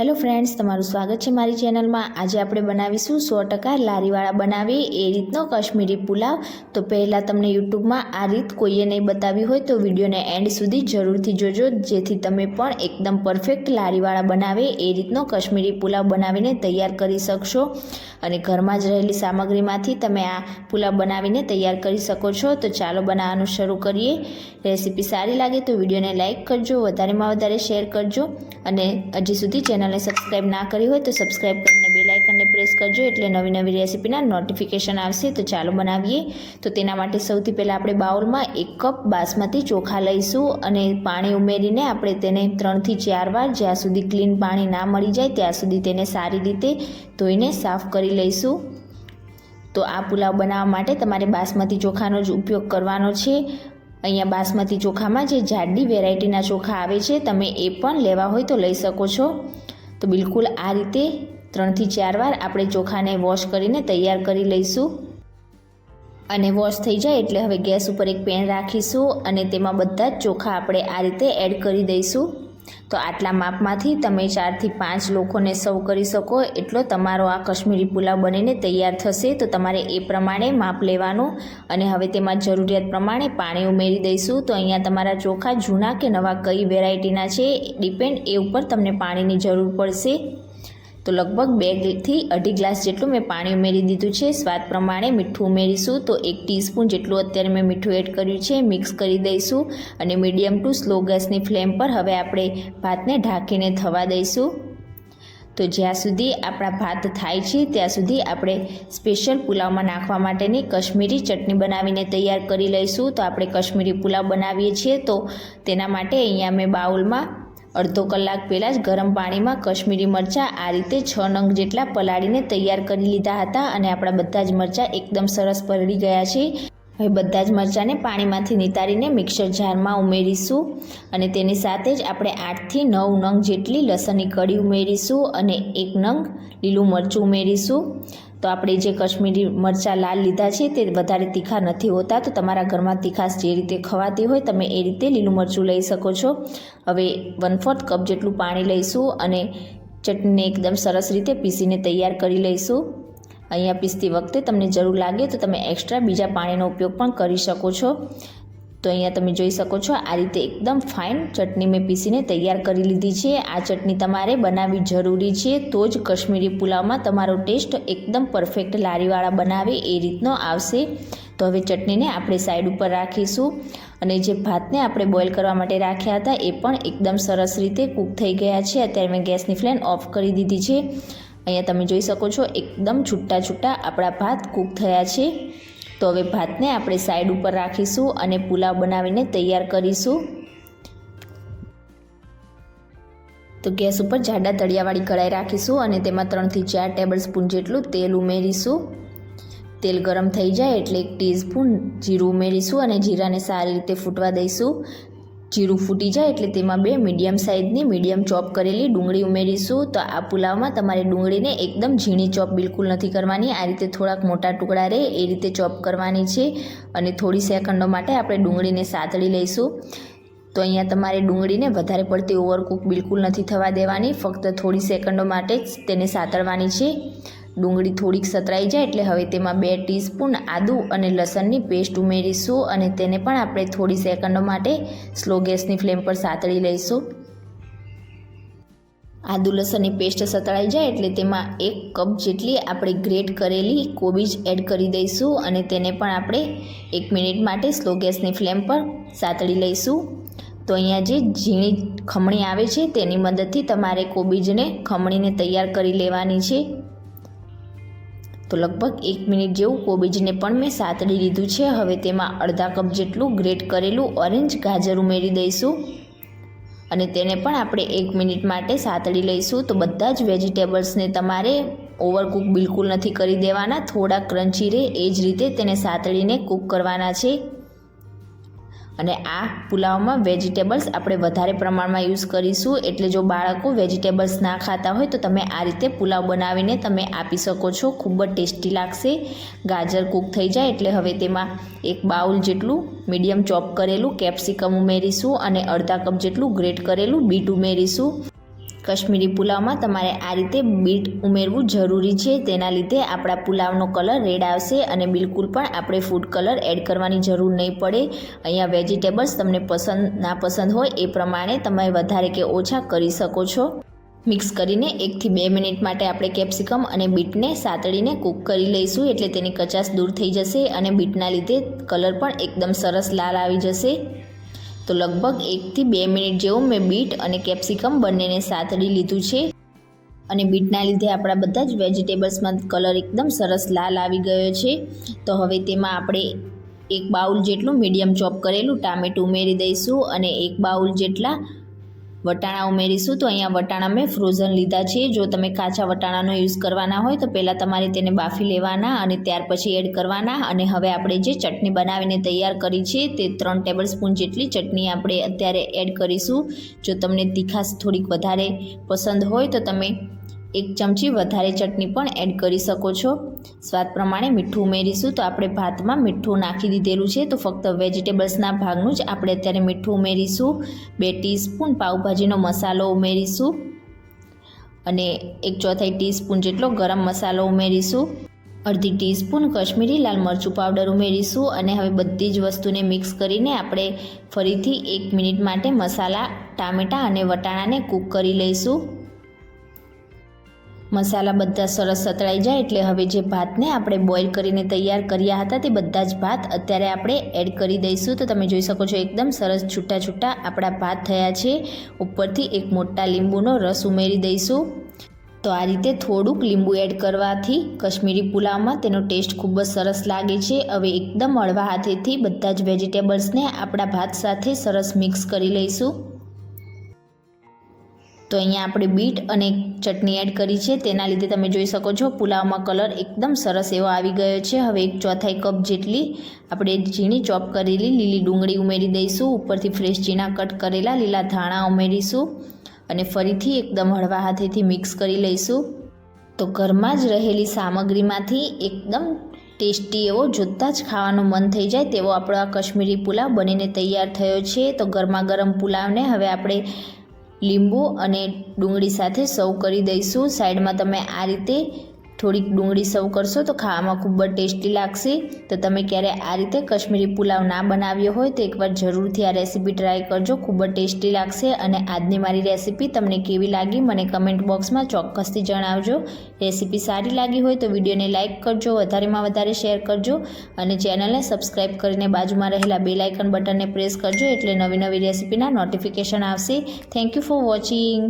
Hello friends, તમારું સ્વાગત છે મારી ચેનલમાં। આજે આપણે બનાવીશું 100% લારીવાળા બનાવે એ રીતનો કાશ્મીરી પુલાવ। તો પહેલાં તમને યુટ્યુબમાં આ રીત કોઈએ નહીં બતાવી હોય તો વિડીયોને એન્ડ સુધી જરૂરથી જોજો, જેથી તમે પણ એકદમ પરફેક્ટ લારીવાળા બનાવે એ રીતનો કાશ્મીરી પુલાવ બનાવીને તૈયાર કરી શકશો અને ઘરમાં જ રહેલી સામગ્રીમાંથી તમે આ પુલાવ બનાવીને તૈયાર કરી શકો છો। તો ચાલો બનાવવાનું શરૂ કરીએ। રેસીપી સારી લાગે તો વિડીયોને લાઇક કરજો, વધારેમાં વધારે શેર કરજો અને હજી સુધી ચેનલને સબસ્ક્રાઇબ ના કરી હોય તો સબસ્ક્રાઇબ કરીને બેલ આઇકનને પ્રેસ કરજો, એટલે નવી નવી રેસીપીના નોટિફિકેશન આવશે। તો ચાલો બનાવીએ। તો તેના માટે સૌથી પહેલાં આપણે બાઉલમાં 1 કપ બાસમતી ચોખા લઈશું અને પાણી ઉમેરીને આપણે તેને 3 થી 4 વાર, જ્યાં સુધી ક્લીન પાણી ના મળી જાય ત્યાં સુધી તેને સારી રીતે ધોઈને સાફ કરી લઈશું। તો આ પુલાવ બનાવવા માટે તમારે બાસમતી ચોખાનો જ ઉપયોગ કરવાનો છે। અહીંયા બાસમતી ચોખામાં જે જાડી વેરાયટીના ચોખા આવે છે, તમે એ પણ લેવા હોય તો લઈ શકો છો। તો બિલકુલ આ રીતે 3 થી 4 વાર આપણે ચોખાને વોશ કરીને તૈયાર કરી લઈશું અને વોશ થઈ જાય એટલે હવે ગેસ ઉપર એક પેન રાખીશું અને તેમાં બધા જ ચોખા આપણે આ રીતે એડ કરી દઈશું। તો આટલા માપમાંથી તમે 4 થી 5 લોકોને સર્વ કરી શકો એટલો તમારો આ કાશ્મીરી પુલાવ બનીને તૈયાર થશે। તો તમારે એ પ્રમાણે માપ લેવાનું અને હવે તેમાં જરૂરિયાત પ્રમાણે પાણી ઉમેરી દઈશું। તો અહીંયા તમારા ચોખા જૂના કે નવા કઈ વેરાયટીના છે ડિપેન્ડ એ ઉપર તમને પાણીની જરૂર પડશે। તો લગભગ 2 થી 2.5 ગ્લાસ જેટલું મેં પાણી ઉમેરી દીધું છે। સ્વાદ પ્રમાણે મીઠું ઉમેરીશું। તો 1 ટીસ્પૂન જેટલું અત્યારે મેં મીઠું એડ કર્યું છે। મિક્સ કરી દઈશું અને મીડિયમ ટુ સ્લો ગેસની ફ્લેમ પર હવે આપણે ભાતને ઢાંકીને થવા દઈશું। તો જ્યાં સુધી આપણા ભાત થાય છે ત્યાં સુધી આપણે સ્પેશિયલ પુલાવમાં નાખવા માટેની કાશ્મીરી ચટણી બનાવીને તૈયાર કરી લઈશું। તો આપણે કાશ્મીરી પુલાવ બનાવીએ છીએ તો તેના માટે અહીંયા મેં બાઉલમાં અડધો કલાક પહેલાં જ ગરમ પાણીમાં કાશ્મીરી મરચાં આ રીતે 6 નંગ જેટલા પલાળીને તૈયાર કરી લીધા હતા અને આપણા બધા જ મરચાં એકદમ સરસ પલળી ગયા છે। હવે બધા જ મરચાંને પાણીમાંથી નિતારીને મિક્સર જારમાં ઉમેરીશું અને તેની સાથે જ આપણે 8 થી 9 નંગ જેટલી લસણની કળી ઉમેરીશું અને 1 નંગ લીલું મરચું ઉમેરીશું। તો આપણે જે કાશ્મીરી મરચાં લાલ લીધા છે તે વધારે તીખા નથી હોતા, તો તમારા ઘરમાં તીખાશ જે રીતે ખવાતી હોય તમે એ રીતે લીલું મરચું લઈ શકો છો। હવે 1/4 કપ જેટલું પાણી લઈશું અને ચટણીને એકદમ સરસ રીતે પીસીને તૈયાર કરી લઈશું। અહીંયા પીસતી વખતે તમને જરૂર લાગે તો તમે એક્સ્ટ્રા બીજા પાણીનો ઉપયોગ પણ કરી શકો છો। તો અહીંયા તમે જોઈ શકો છો આ રીતે એકદમ ફાઇન ચટણી મેં પીસીને તૈયાર કરી લીધી છે। આ ચટણી તમારે બનાવવી જરૂરી છે, તો જ કાશ્મીરી પુલાવમાં તમારો ટેસ્ટ એકદમ પરફેક્ટ લારીવાળા બનાવે એ રીતનો આવશે। તો હવે ચટણીને આપણે સાઈડ ઉપર રાખીશું અને જે ભાતને આપણે બોઇલ કરવા માટે રાખ્યા હતા એ પણ એકદમ સરસ રીતે કૂક થઈ ગયા છે। અત્યારે મેં ગેસની ફ્લેમ ઓફ કરી દીધી છે। અહીંયા તમે જોઈ શકો છો એકદમ છૂટા છૂટા આપણા ભાત કૂક થયા છે। તો હવે ભાતને આપણે સાઈડ ઉપર રાખીશું અને પુલાવ બનાવીને તૈયાર કરીશું। તો ગેસ ઉપર જાડા તળિયાવાળી કઢાઈ રાખીશું અને તેમાં 3 થી 4 ટેબલ સ્પૂન જેટલું તેલ ઉમેરીશું। તેલ ગરમ થઈ જાય એટલે 1 ટીસ્પૂન જીરું ઉમેરીશું અને જીરાને સારી રીતે ફૂટવા દઈશું। જીરું ફૂટી જાય એટલે તેમાં 2 મીડિયમ સાઇઝની મીડિયમ ચોપ કરેલી ડુંગળી ઉમેરીશું। તો આ પુલાવમાં તમારે ડુંગળીને એકદમ ઝીણી ચોપ બિલકુલ નથી કરવાની, આ રીતે થોડાક મોટા ટુકડા રહે એ રીતે ચોપ કરવાની છે અને થોડી સેકન્ડો માટે આપણે ડુંગળીને સાતળી લઈશું। તો અહીંયા તમારે ડુંગળીને વધારે પડતી ઓવરકુક બિલકુલ નથી થવા દેવાની, ફક્ત થોડી સેકન્ડો માટે જ તેને સાતળવાની છે। ડુંગળી થોડીક સતરાઈ જાય એટલે હવે તેમાં 2 ટીસ્પૂન આદુ અને લસણની પેસ્ટ ઉમેરીશું અને તેને પણ આપણે થોડી સેકન્ડો માટે સ્લો ગેસની ફ્લેમ પર સાતળી લઈશું। આદુ લસણની પેસ્ટ સતળાઈ જાય એટલે તેમાં 1 કપ જેટલી આપણે ગ્રેટ કરેલી કોબીજ એડ કરી દઈશું અને તેને પણ આપણે 1 મિનિટ માટે સ્લો ગેસની ફ્લેમ પર સાતળી લઈશું। તો અહીંયા જે ઝીણી ખમણી આવે છે તેની મદદથી તમારે કોબીજને ખમણીને તૈયાર કરી લેવાની છે। તો લગભગ 1 મિનિટ જેવું કોબીજને પણ મેં સાતળી લીધું છે। હવે તેમાં અડધા કપ જેટલું ગ્રેટ કરેલું ઓરેન્જ ગાજર ઉમેરી દઈશું અને તેને પણ આપણે 1 મિનિટ માટે સાતળી લઈશું। તો બધા જ વેજીટેબલ્સને તમારે ઓવરકુક બિલકુલ નથી કરી દેવાના, થોડા ક્રન્ચી રહે એ જ રીતે તેને સાતળીને કૂક કરવાના છે। અને આ પુલાવમાં વેજીટેબલ્સ આપણે વધારે પ્રમાણમાં યુઝ કરીશું, એટલે જો બાળકો વેજીટેબલ્સ ના ખાતા હોય તો તમે આ રીતે પુલાવ બનાવીને તમે આપી શકો છો, ખૂબ જ ટેસ્ટી લાગશે। ગાજર કૂક થઈ જાય એટલે હવે તેમાં 1 બાઉલ જેટલું મીડિયમ ચોપ કરેલું કેપ્સિકમ ઉમેરીશું અને અડધા કપ જેટલું ગ્રેટ કરેલું બીટ ઉમેરીશું। કાશ્મીરી પુલાવમાં તમારે આ રીતે બીટ ઉમેરવું જરૂરી છે, તેના લીધે આપણા પુલાવનો કલર રેડ આવશે અને બિલકુલ પણ આપણે ફૂડ કલર એડ કરવાની જરૂર નહીં પડે. અહીંયા વેજીટેબલ્સ તમને પસંદ ના પસંદ હોય એ પ્રમાણે તમે વધારે કે ઓછા કરી શકો છો. મિક્સ કરીને 1 થી 2 મિનિટ માટે આપણે કેપ્સિકમ અને બીટને સાતળીને કૂક કરી લઈશું, એટલે તેની કચાશ દૂર થઈ જશે અને બીટના લીધે કલર પણ એકદમ સરસ લાલ આવી જશે. તો લગભગ 1 થી 2 મિનિટ જેવું મેં બીટ અને કેપ્સિકમ બંનેને સાતળી લીધું છે અને બીટના લીધે આપણા બધા જ વેજીટેબલ્સમાં કલર એકદમ સરસ લાલ આવી ગયો છે. તો હવે તેમાં આપણે 1 બાઉલ જેટલું મીડિયમ ચોપ કરેલું ટામેટું ઉમેરી દઈશું અને 1 બાઉલ જેટલા વટાણા ઉમેરીશું. તો અહીંયા વટાણા મેં ફ્રોઝન લીધા છે. જો તમે કાચા વટાણાનો યુઝ કરવાના હોય તો પહેલાં તમારે તેને બાફી લેવાના અને ત્યાર પછી એડ કરવાના. અને હવે આપણે જે ચટણી બનાવીને તૈયાર કરી છે તે 3 ટેબલ સ્પૂન જેટલી ચટણી આપણે અત્યારે એડ કરીશું. જો તમને તીખાશ થોડીક વધારે પસંદ હોય તો તમે 1 ચમચી વધારે ચટણી પણ એડ કરી શકો છો. સ્વાદ પ્રમાણે મીઠું ઉમેરીશું. તો આપણે ભાતમાં મીઠું નાખી દીધેલું છે, તો ફક્ત વેજીટેબલ્સના ભાગનું જ આપણે અત્યારે મીઠું ઉમેરીશું. 2 ટીસ્પૂન પાઉંભાજીનો મસાલો ઉમેરીશું અને 1/4 ટીસ્પૂન જેટલો ગરમ મસાલો ઉમેરીશું. 1/2 ટીસ્પૂન કાશ્મીરી લાલ મરચું પાવડર ઉમેરીશું અને હવે બધી જ વસ્તુને મિક્સ કરીને આપણે ફરીથી 1 મિનિટ માટે મસાલા, ટામેટાં અને વટાણાને કૂક કરી લઈશું. મસાલા બધા સરસ સતળાઈ જાય એટલે હવે જે ભાતને આપણે બોઇલ કરીને તૈયાર કર્યા હતા તે બધા જ ભાત અત્યારે આપણે એડ કરી દઈશું. તો તમે જોઈ શકો છો એકદમ સરસ છૂટા છૂટા આપણા ભાત થયા છે. ઉપરથી 1 મોટા લીંબુનો રસ ઉમેરી દઈશું. તો આ રીતે થોડુંક લીંબુ એડ કરવાથી કાશ્મીરી પુલાવમાં તેનો ટેસ્ટ ખૂબ જ સરસ લાગે છે. હવે એકદમ હળવા હાથેથી બધા જ વેજીટેબલ્સને આપણા ભાત સાથે સરસ મિક્સ કરી લઈશું. તો અહીંયા આપણે બીટ અને ચટણી એડ કરી છે, તેના લીધે તમે જોઈ શકો છો પુલાવમાં કલર એકદમ સરસ એવો આવી ગયો છે. હવે 1/4 કપ જેટલી આપણે ઝીણી ચોપ કરેલી લીલી ડુંગળી ઉમેરી દઈશું. ઉપરથી ફ્રેશ ઝીણા કટ કરેલા લીલા ધાણા ઉમેરીશું અને ફરીથી એકદમ હળવા હાથેથી મિક્સ કરી લઈશું. તો ઘરમાં જ રહેલી સામગ્રીમાંથી એકદમ ટેસ્ટી એવો જોતાં જ ખાવાનું મન થઈ જાય તેવો આપણો આ કાશ્મીરી પુલાવ બનીને તૈયાર થયો છે. તો ગરમા ગરમ પુલાવને હવે આપણે લીંબુ અને ડુંગળી સાથે સર્વ કરી દઈશું. સાઈડમાં તમે આ રીતે થોડીક ડુંગળી સર્વ કરશો તો ખાવામાં ખૂબ જ ટેસ્ટી લાગશે. તો તમે ક્યારે આ રીતે કાશ્મીરી પુલાવ ના બનાવ્યો હોય તો એકવાર જરૂરથી આ રેસીપી ટ્રાય કરજો, ખૂબ જ ટેસ્ટી લાગશે. અને આજની મારી રેસીપી તમને કેવી લાગી મને કમેન્ટ બોક્સમાં ચોક્કસથી જણાવજો. રેસીપી સારી લાગી હોય તો વિડીયોને લાઇક કરજો, વધારેમાં વધારે શેર કરજો અને ચેનલને સબસ્ક્રાઈબ કરીને બાજુમાં રહેલા બેલ આઇકન બટનને પ્રેસ કરજો, એટલે નવી નવી રેસીપીના નોટિફિકેશન આવશે. Thank you for watching.